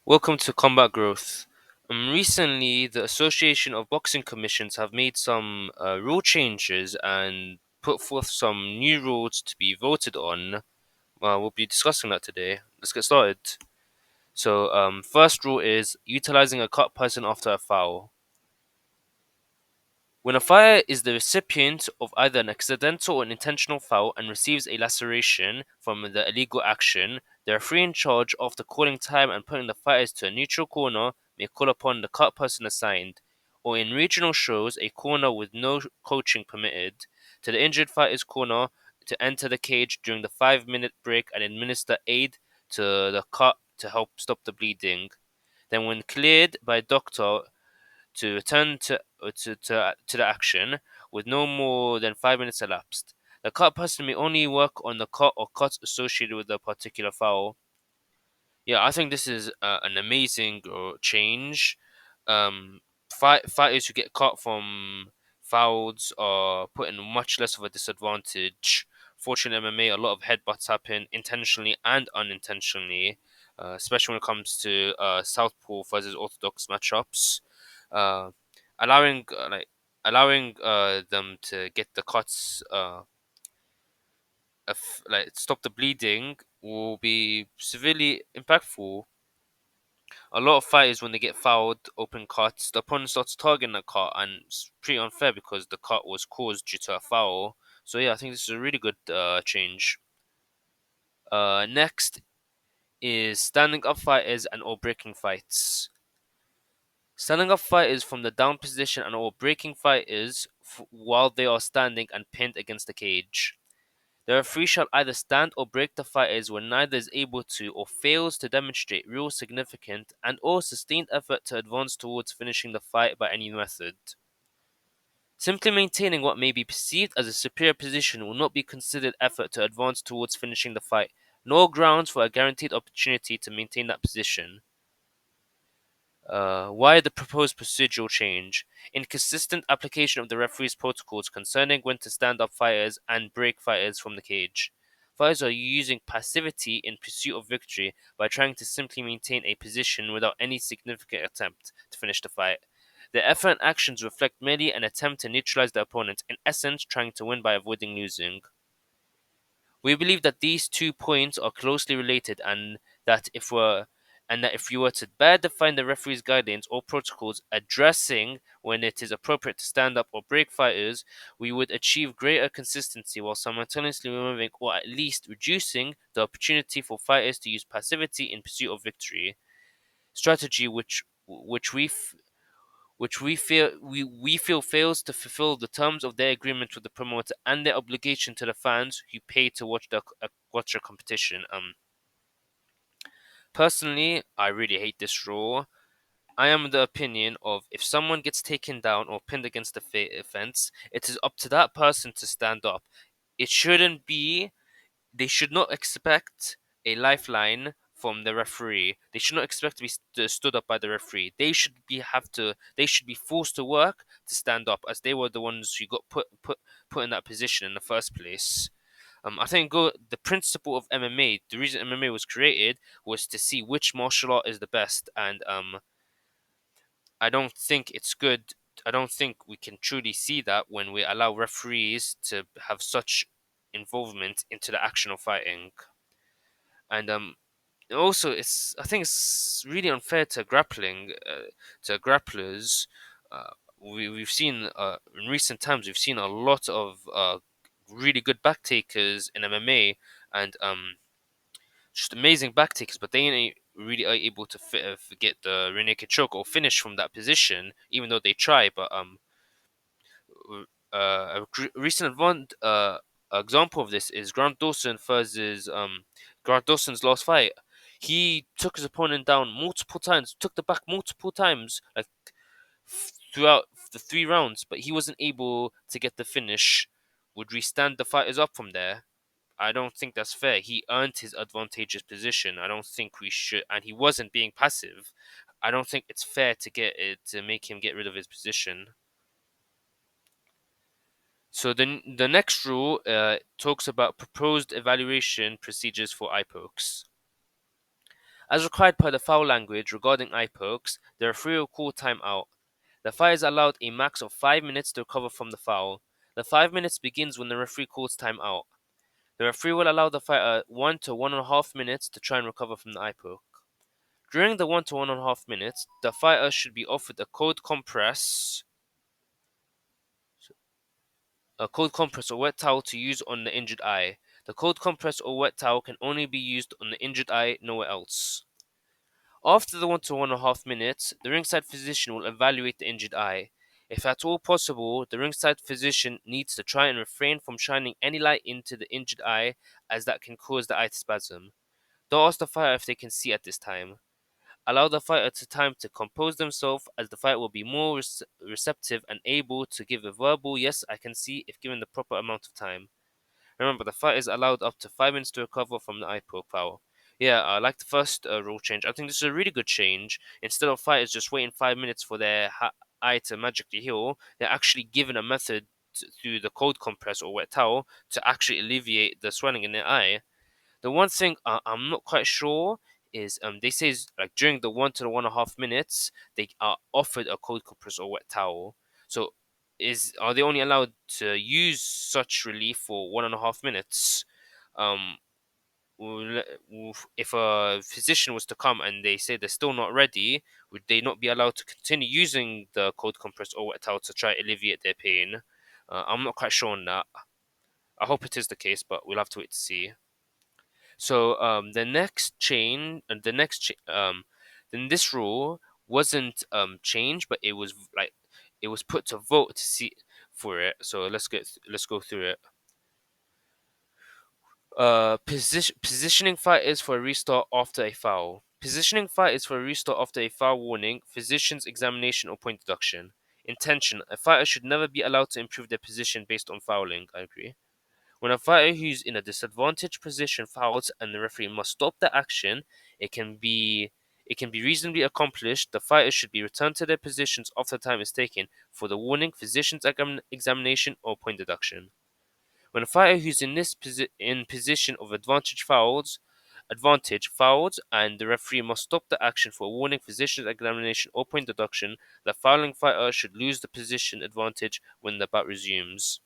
Welcome to Combat Growth. Recently, the Association of Boxing Commissions have made some rule changes and put forth some new rules to be voted on. We'll be discussing that today. Let's get started. First rule is utilizing a cut person after a foul. When a fighter is the recipient of either an accidental or an intentional foul and receives a laceration from the illegal action, they are free in charge after calling time and putting the fighters to a neutral corner, may call upon the cut person assigned, or in regional shows, a corner with no coaching permitted, to the injured fighter's corner to enter the cage during the 5 minute break and administer aid to the cut to help stop the bleeding. Then, when cleared by a doctor, to return to the action with no more than 5 minutes elapsed. The cut person may only work on the cut or cuts associated with a particular foul. Yeah, I think this is an amazing change. Fighters who get cut from fouls are put in much less of a disadvantage. Fortunately, in MMA, a lot of headbutts happen intentionally and unintentionally, especially when it comes to southpaw versus orthodox matchups. Uh, allowing them to get the cuts stop the bleeding will be severely impactful. A lot of fighters, when they get fouled, open cuts, the opponent starts targeting the cut, and it's pretty unfair because the cut was caused due to a foul. So yeah, I think this is a really good change. Next is standing up fighters and or breaking fights. Standing up fighters from the down position and or breaking fighters while they are standing and pinned against the cage. The referee shall either stand or break the fighters when neither is able to or fails to demonstrate real significant and or sustained effort to advance towards finishing the fight by any method. Simply maintaining what may be perceived as a superior position will not be considered effort to advance towards finishing the fight, nor grounds for a guaranteed opportunity to maintain that position. Why the proposed procedural change? Inconsistent application of the referee's protocols concerning when to stand up fighters and break fighters from the cage. Fighters are using passivity in pursuit of victory by trying to simply maintain a position without any significant attempt to finish the fight. Their effort and actions reflect merely an attempt to neutralize the opponent, in essence, trying to win by avoiding losing. We believe that these 2 points are closely related that if we're and that if you were to better define the referee's guidelines or protocols addressing when it is appropriate to stand up or break fighters, we would achieve greater consistency while simultaneously removing or at least reducing the opportunity for fighters to use passivity in pursuit of victory. Strategy which we feel fails to fulfill the terms of their agreement with the promoter and their obligation to the fans who pay to watch the competition. Personally, I really hate this rule. I am of the opinion of if someone gets taken down or pinned against the fence, it is up to that person to stand up. It shouldn't be They should not expect a lifeline from the referee. They should not expect to be stood up by the referee. They should be forced to work to stand up, as they were the ones who got put in that position in the first place. I think the principle of MMA, the reason MMA was created was to see which martial art is the best, and I don't think it's good. I don't think we can truly see that when we allow referees to have such involvement into the action of fighting. And also, I think it's really unfair to grapplers. Uh, we've seen in recent times we've seen a lot of really good back takers in MMA, and just amazing back takers, but they ain't really are able to get the rear naked choke or finish from that position, even though they try. But a recent example of this is Grant Dawson versus Grant Dawson's last fight. He took his opponent down multiple times, took the back multiple times, like throughout the 3 rounds, but he wasn't able to get the finish. Would we stand the fighters up from there? I don't think that's fair. He earned his advantageous position. I don't think we should, and he wasn't being passive. I don't think it's fair to make him get rid of his position. So the next rule talks about proposed evaluation procedures for eye pokes. As required by the foul language regarding eye pokes, the referee will call timeout. The fighter is allowed a max of 5 minutes to recover from the foul. The 5 minutes begins when the referee calls timeout. The referee will allow the fighter 1 to 1.5 minutes to try and recover from the eye poke. During the 1 to 1.5 minutes, the fighter should be offered a cold compress or wet towel to use on the injured eye. The cold compress or wet towel can only be used on the injured eye, nowhere else. After the 1 to 1.5 minutes, the ringside physician will evaluate the injured eye. If at all possible, the ringside physician needs to try and refrain from shining any light into the injured eye, as that can cause the eye to spasm. Don't ask the fighter if they can see at this time. Allow the fighter time to compose themselves, as the fighter will be more receptive and able to give a verbal "yes, I can see" if given the proper amount of time. Remember, the fighter is allowed up to 5 minutes to recover from the eye poke foul. Yeah, I like the first rule change. I think this is a really good change. Instead of fighters just waiting 5 minutes for their eye to magically heal, they're actually given a method through the cold compress or wet towel to actually alleviate the swelling in their eye. The one thing I'm not quite sure is they say like during the 1 to 1.5 minutes they are offered a cold compress or wet towel. So are they only allowed to use such relief for 1.5 minutes? Um, if a physician was to come and they say they're still not ready, would they not be allowed to continue using the cold compress or wet towel to try to alleviate their pain? I'm not quite sure on that. I hope it is the case, but we'll have to wait to see. So then this rule wasn't changed, but it was like it was put to vote to see for it. So let's go through it. Positioning fighters for a restart after a foul. Positioning fighters for a restart after a foul warning, physician's examination or point deduction. Intention: a fighter should never be allowed to improve their position based on fouling. I agree. When a fighter who's in a disadvantaged position fouls and the referee must stop the action, it can be reasonably accomplished. The fighters should be returned to their positions after time is taken for the warning, physician's examination, or point deduction. When a fighter who's in this position of advantage fouls, and the referee must stop the action for a warning, physician's examination, or point deduction, the fouling fighter should lose the position advantage when the bout resumes.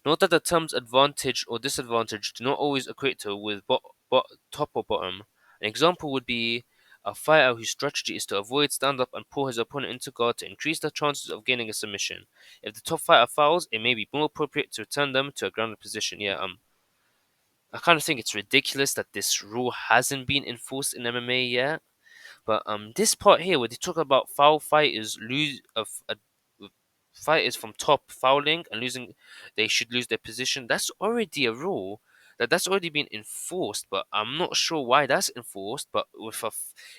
Note that the terms advantage or disadvantage do not always equate to with top or bottom. An example would be a fighter whose strategy is to avoid stand up and pull his opponent into guard to increase the chances of gaining a submission. If the top fighter fouls, it may be more appropriate to return them to a grounded position. Yeah, I kind of think it's ridiculous that this rule hasn't been enforced in MMA yet. But this part here where they talk about foul fighters fighters from top fouling and losing, they should lose their position. That's already a rule that's already been enforced. But I'm not sure why that's enforced. But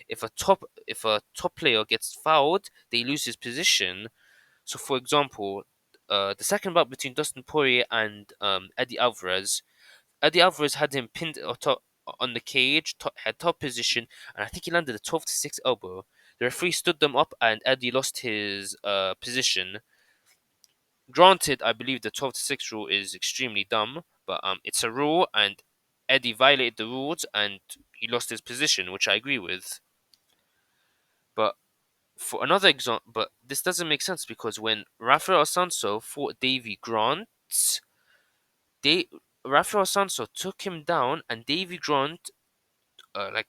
if a top player gets fouled, they lose his position. So for example, the second bout between Dustin Poirier and Eddie Alvarez. Eddie Alvarez had him pinned on the cage, had top position, and I think he landed a 12 to 6 elbow. The referee stood them up, and Eddie lost his position. Granted, I believe the 12 to 6 rule is extremely dumb, but it's a rule, and Eddie violated the rules, and he lost his position, which I agree with. But for another example, but this doesn't make sense because when Rafael Sanso fought Davy Grant, they Rafael Sanso took him down, and Davy Grant like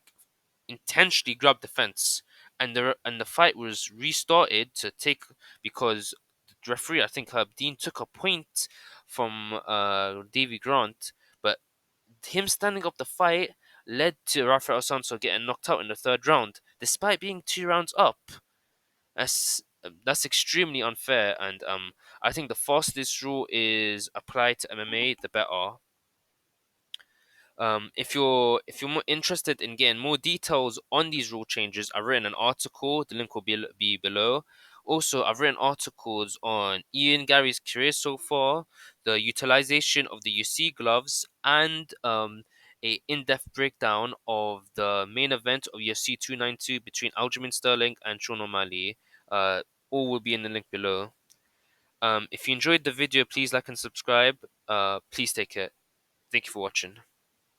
intentionally grabbed the fence, and the fight was restarted to take because the referee, I think Herb Dean, took a point from Davy Grant, but him standing up the fight led to Rafael Sanso getting knocked out in the third round, despite being 2 rounds up. That's extremely unfair, and I think the faster this rule is applied to MMA, the better. If you're more interested in getting more details on these rule changes, I've written an article. The link will be below. Also, I've written articles on Ian Garry's career so far, the utilization of the UC gloves, and a in-depth breakdown of the main event of UFC 292 between Aljamain Sterling and Sean O'Malley. All will be in the link below. If you enjoyed the video, please like and subscribe. Please take care. Thank you for watching.